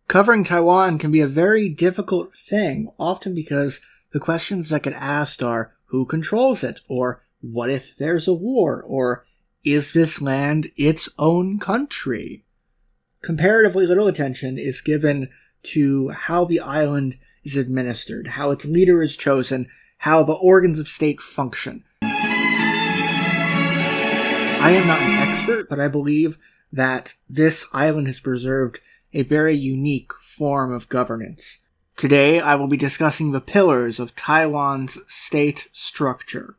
Covering Taiwan can be a very difficult thing, often because the questions that get asked are, who controls it? Or what if there's a war? Or is this land its own country? Comparatively little attention is given to how the island is administered, how its leader is chosen, how the organs of state function. I am not an expert, but I believe that this island has preserved a very unique form of governance. Today, I will be discussing the pillars of Taiwan's state structure.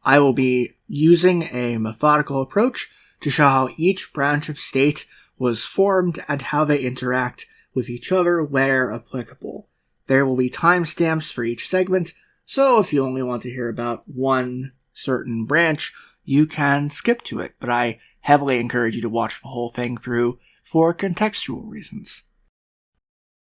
I will be using a methodical approach to show how each branch of state was formed and how they interact with each other where applicable. There will be timestamps for each segment, so if you only want to hear about one certain branch, you can skip to it, but I heavily encourage you to watch the whole thing through for contextual reasons.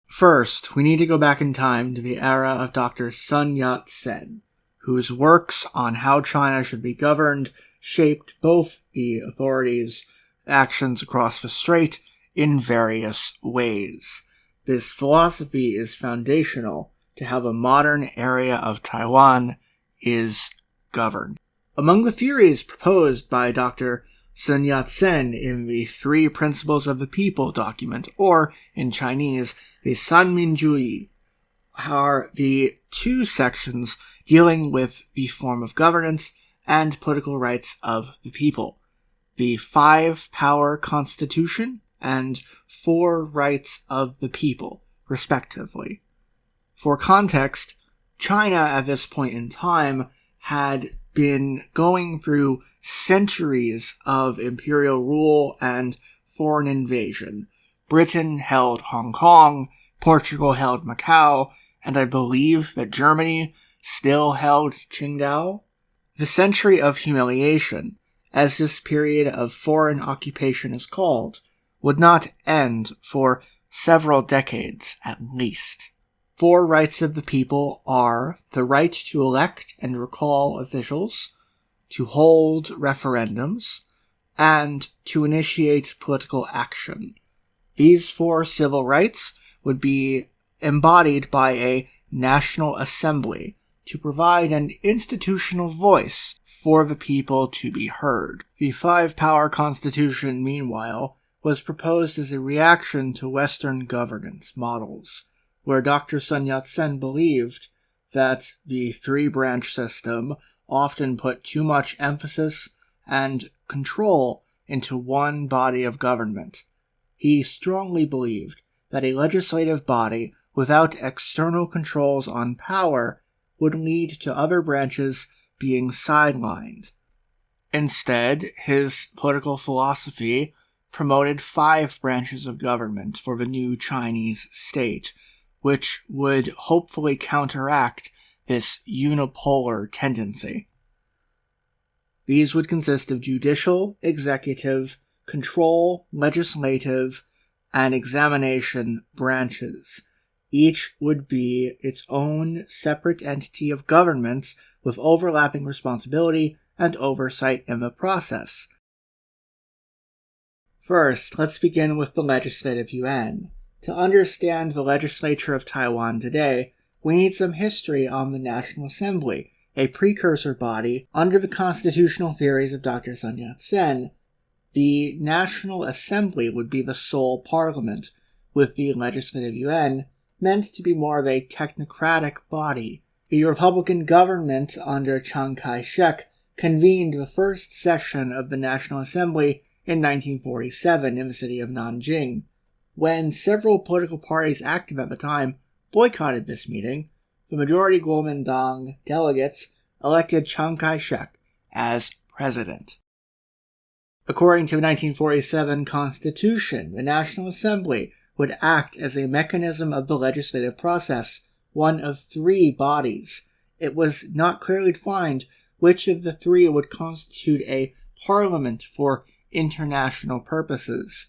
First, we need to go back in time to the era of Dr. Sun Yat-sen, whose works on how China should be governed shaped both the authorities' actions across the strait in various ways. This philosophy is foundational to how the modern area of Taiwan is governed. Among the theories proposed by Dr. Sun Yat-sen in the Three Principles of the People document, or in Chinese, the Sanminjuyi, are the two sections dealing with the form of governance and political rights of the people. The 5-power constitution and 4 rights of the people, respectively. For context, China at this point in time had been going through centuries of imperial rule and foreign invasion. Britain held Hong Kong, Portugal held Macau, and I believe that Germany still held Qingdao. The century of humiliation, as this period of foreign occupation is called, would not end for several decades at least. 4 rights of the people are the right to elect and recall officials, to hold referendums, and to initiate political action. These 4 civil rights would be embodied by a National Assembly to provide an institutional voice for the people to be heard. The 5-power constitution, meanwhile, was proposed as a reaction to Western governance models, where Dr. Sun Yat-sen believed that the 3-branch system often put too much emphasis and control into one body of government. He strongly believed that a legislative body without external controls on power would lead to other branches being sidelined. Instead, his political philosophy promoted 5 branches of government for the new Chinese state, which would hopefully counteract this unipolar tendency. These would consist of judicial, executive, control, legislative, and examination branches. Each would be its own separate entity of government with overlapping responsibility and oversight in the process. First, let's begin with the Legislative Yuan. To understand the legislature of Taiwan today, we need some history on the National Assembly, a precursor body under the constitutional theories of Dr. Sun Yat-sen. The National Assembly would be the sole parliament, with the Legislative Yuan meant to be more of a technocratic body. The Republican government under Chiang Kai-shek convened the first session of the National Assembly in 1947 in the city of Nanjing. When several political parties active at the time boycotted this meeting, the majority Kuomintang delegates elected Chiang Kai-shek as president. According to the 1947 Constitution, the National Assembly would act as a mechanism of the legislative process, one of 3 bodies. It was not clearly defined which of the 3 would constitute a parliament for international purposes.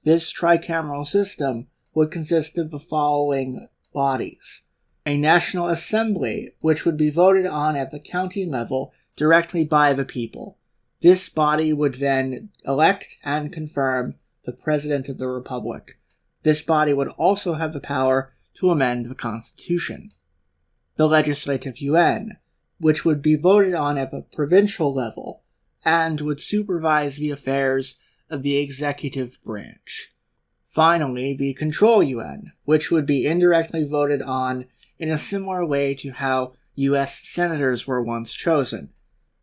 This tricameral system would consist of the following bodies. A National Assembly, which would be voted on at the county level directly by the people. This body would then elect and confirm the President of the Republic. This body would also have the power to amend the Constitution. The Legislative Yuan, which would be voted on at the provincial level and would supervise the affairs of the executive branch. Finally, the Control Yuan, which would be indirectly voted on in a similar way to how U.S. senators were once chosen.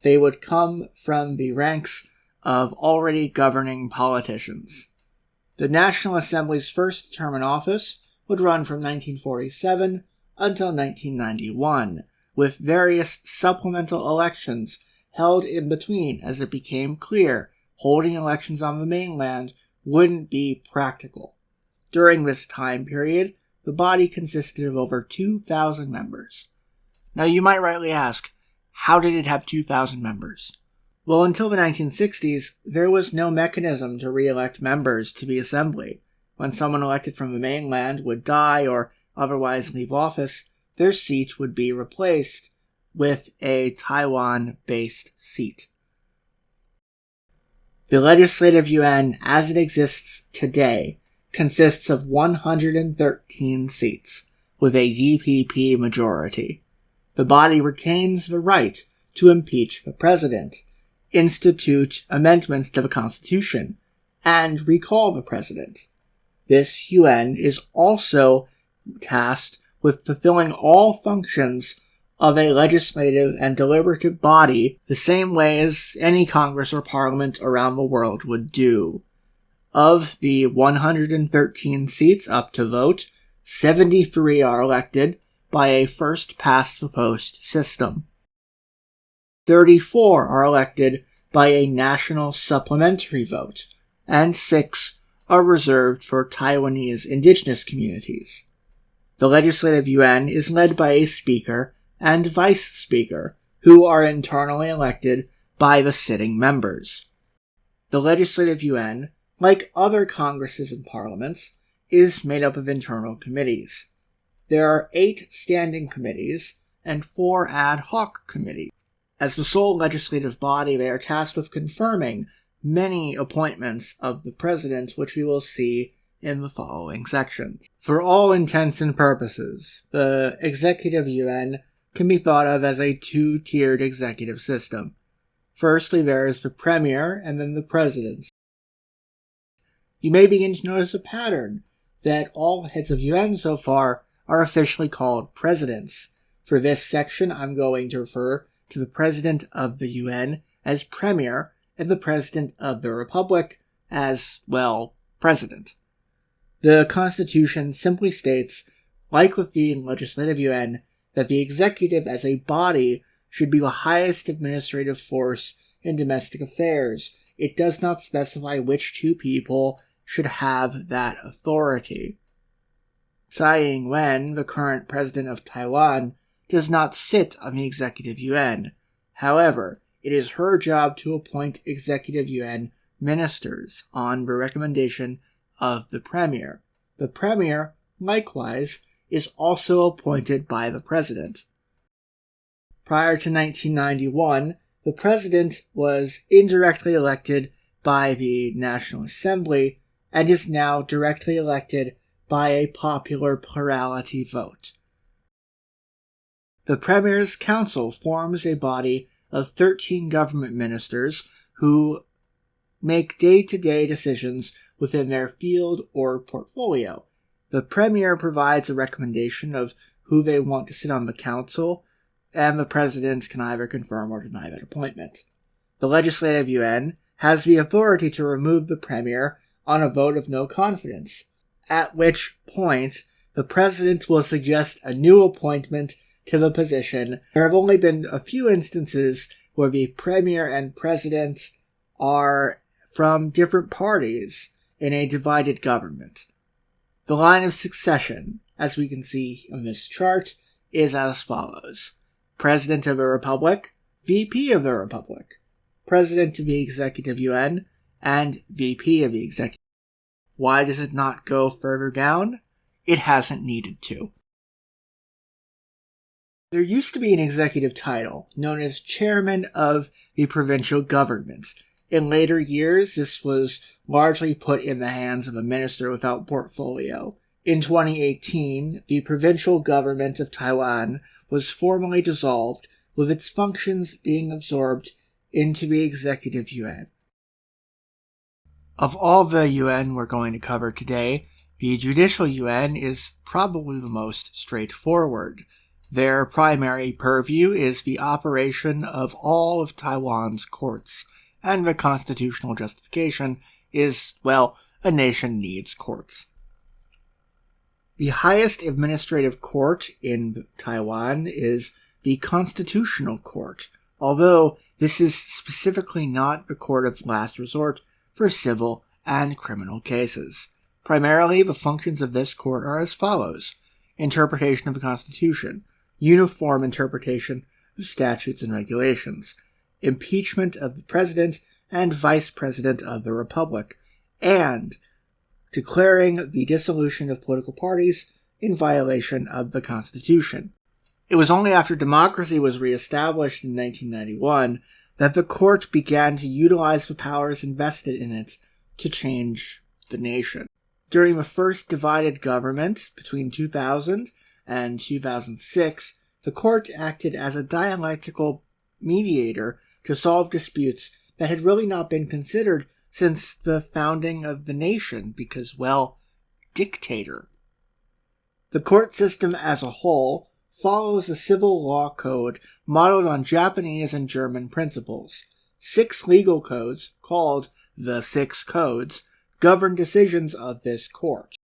They would come from the ranks of already governing politicians. The National Assembly's first term in office would run from 1947 until 1991, with various supplemental elections held in between as it became clear holding elections on the mainland wouldn't be practical. During this time period, the body consisted of over 2,000 members. Now you might rightly ask, how did it have 2,000 members? Well, until the 1960s, there was no mechanism to re-elect members to the assembly. When someone elected from the mainland would die or otherwise leave office, their seat would be replaced with a Taiwan-based seat. The Legislative Yuan, as it exists today, consists of 113 seats, with a DPP majority. The body retains the right to impeach the president, institute amendments to the Constitution, and recall the president. This Yuan is also tasked with fulfilling all functions of a legislative and deliberative body the same way as any Congress or Parliament around the world would do. Of the 113 seats up to vote, 73 are elected by a first-past-the-post system. 34 are elected by a national supplementary vote, and 6 are reserved for Taiwanese indigenous communities. The Legislative Yuan is led by a speaker and vice speaker, who are internally elected by the sitting members. The Legislative Yuan, like other congresses and parliaments, is made up of internal committees. There are 8 standing committees and 4 ad hoc committees. As the sole legislative body, they are tasked with confirming many appointments of the president, which we will see in the following sections. For all intents and purposes, the Executive Yuan can be thought of as a 2-tiered executive system. Firstly, there is the premier and then the president. You may begin to notice a pattern that all heads of Yuan so far are officially called presidents. For this section, I'm going to refer to the president of the Yuan as premier and the president of the republic as, well, president. The Constitution simply states, like with the Legislative Yuan, that the executive as a body should be the highest administrative force in domestic affairs. It does not specify which 2 people should have that authority. Tsai Ing-wen, the current president of Taiwan, does not sit on the Executive Yuan. However, it is her job to appoint Executive Yuan ministers on the recommendation of the premier. The premier, likewise, is also appointed by the president. Prior to 1991, the president was indirectly elected by the National Assembly and is now directly elected by a popular plurality vote. The Premier's Council forms a body of 13 government ministers who make day-to-day decisions within their field or portfolio. The Premier provides a recommendation of who they want to sit on the council, and the President can either confirm or deny that appointment. The Legislative Yuan has the authority to remove the Premier on a vote of no confidence, at which point the President will suggest a new appointment to the position. There have only been a few instances where the Premier and President are from different parties in a divided government. The line of succession, as we can see on this chart, is as follows. President of the Republic, VP of the Republic, President of the Executive Yuan, and VP of the Executive. Why does it not go further down? It hasn't needed to. There used to be an executive title known as Chairman of the Provincial Government. In later years, this was largely put in the hands of a minister without portfolio. In 2018, the provincial government of Taiwan was formally dissolved, with its functions being absorbed into the Executive Yuan. Of all the yuan we're going to cover today, the Judicial Yuan is probably the most straightforward. Their primary purview is the operation of all of Taiwan's courts, and the constitutional justification is, well, a nation needs courts. The highest administrative court in Taiwan is the Constitutional Court, although this is specifically not the court of last resort for civil and criminal cases. Primarily, the functions of this court are as follows: interpretation of the Constitution, uniform interpretation of statutes and regulations, impeachment of the President and Vice President of the Republic, and declaring the dissolution of political parties in violation of the Constitution. It was only after democracy was reestablished in 1991 that the court began to utilize the powers invested in it to change the nation. During the first divided government between 2000 and 2006, the court acted as a dialectical mediator to solve disputes that had really not been considered since the founding of the nation because, well, dictator. The court system as a whole follows a civil law code modeled on Japanese and German principles. 6 legal codes, called the 6 Codes, govern decisions of this court.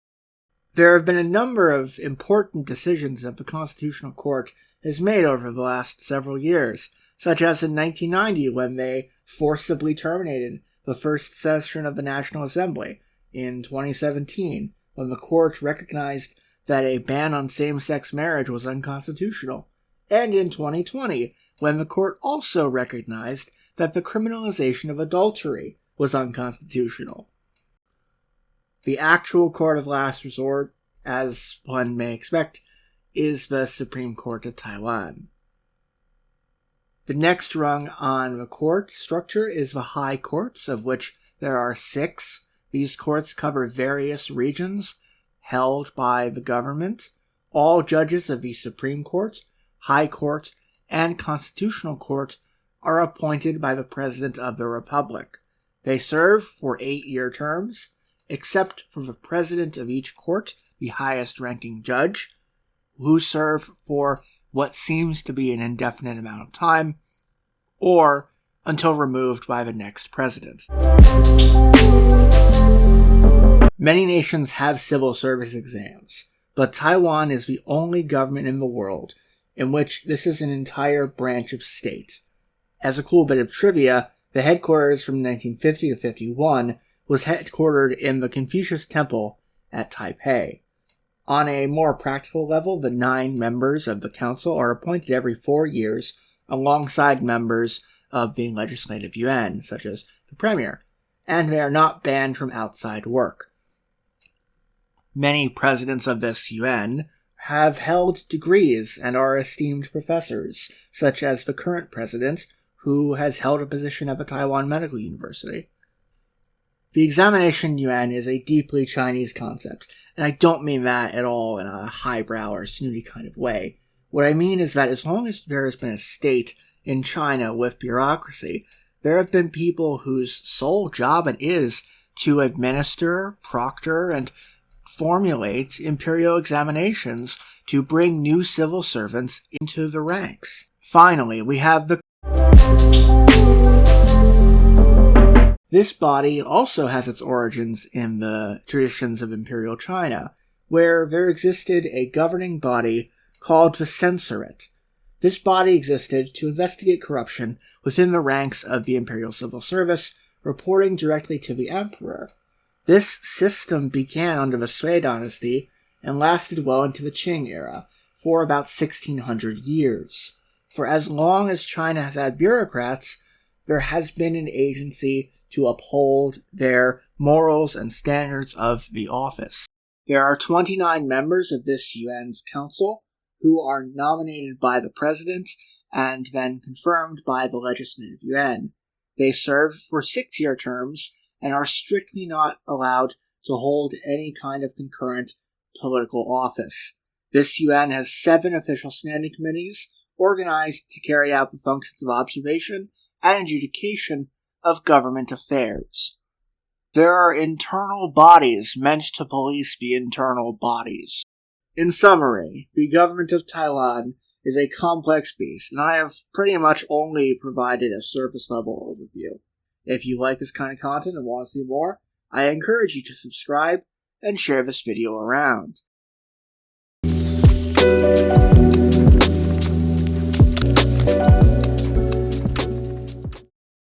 There have been a number of important decisions that the Constitutional Court has made over the last several years, such as in 1990 when they forcibly terminated the first session of the National Assembly, in 2017 when the court recognized that a ban on same-sex marriage was unconstitutional, and in 2020 when the court also recognized that the criminalization of adultery was unconstitutional. The actual court of last resort, as one may expect, is the Supreme Court of Taiwan. The next rung on the court structure is the High Courts, of which there are 6. These courts cover various regions held by the government. All judges of the Supreme Court, High Court, and Constitutional Court are appointed by the President of the Republic. They serve for 8-year terms, except for the President of each court, the highest-ranking judge, who serve for what seems to be an indefinite amount of time, or until removed by the next president. Many nations have civil service exams, but Taiwan is the only government in the world in which this is an entire branch of state. As a cool bit of trivia, the headquarters from 1950 to 51 was headquartered in the Confucius Temple at Taipei. On a more practical level, the 9 members of the council are appointed every 4 years alongside members of the Legislative Yuan, such as the Premier, and they are not banned from outside work. Many presidents of this yuan have held degrees and are esteemed professors, such as the current president, who has held a position at the Taiwan Medical University. The examination yuan is a deeply Chinese concept, and I don't mean that at all in a highbrow or snooty kind of way. What I mean is that as long as there has been a state in China with bureaucracy, there have been people whose sole job it is to administer, proctor, and formulate imperial examinations to bring new civil servants into the ranks. Finally, we have the This body also has its origins in the traditions of Imperial China, where there existed a governing body called the Censorate. This body existed to investigate corruption within the ranks of the Imperial Civil Service, reporting directly to the Emperor. This system began under the Sui dynasty and lasted well into the Qing era, for about 1600 years. For as long as China has had bureaucrats, there has been an agency to uphold their morals and standards of the office. There are 29 members of this yuan's council who are nominated by the president and then confirmed by the Legislative Yuan. They serve for 6-year terms and are strictly not allowed to hold any kind of concurrent political office. This yuan has 7 official standing committees organized to carry out the functions of observation and adjudication of government affairs. There are internal bodies meant to police the internal bodies. In summary, the government of Taiwan is a complex beast, and I have pretty much only provided a surface-level overview. If you like this kind of content and want to see more, I encourage you to subscribe and share this video around.